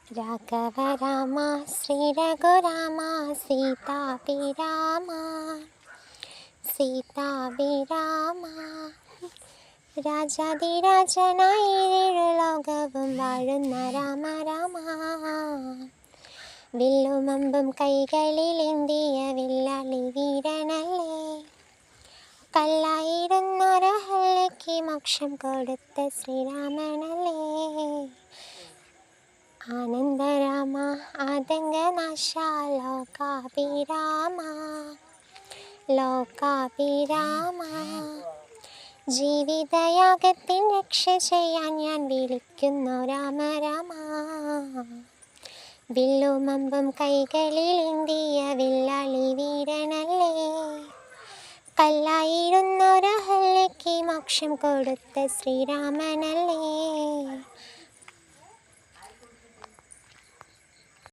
രാഘവ രാമ ശ്രീ രഘുരാമ സീതാഭിരാമ സീതാഭിരാമ രാജാതിരാജനായി ഏഴു ലോകവും വാഴുന്ന രാമ രാമ വില്ലുമമ്പും കൈകളിലേന്തിയ വില്ലാളി വീരനല്ലേ കല്ലായിരുന്നൊരഹല്യയ്ക്ക് മോക്ഷം കൊടുത്ത ശ്രീരാമനല്ലേ ആനന്ദരാമ ആതങ്കനാശ ലോകാഭിരാമ ലോകാഭിരാമ ജീവിതയാഗത്തിൻ രക്ഷ ചെയ്യാൻ ഞാൻ വിളിക്കുന്നു രാമ രാമ വില്ലുമമ്പും കൈകളിലേന്തിയ വില്ലാളി വീരനല്ലേ കല്ലായിരുന്നൊരഹല്യയ്ക്ക് മോക്ഷം കൊടുത്ത ശ്രീരാമനല്ലേ.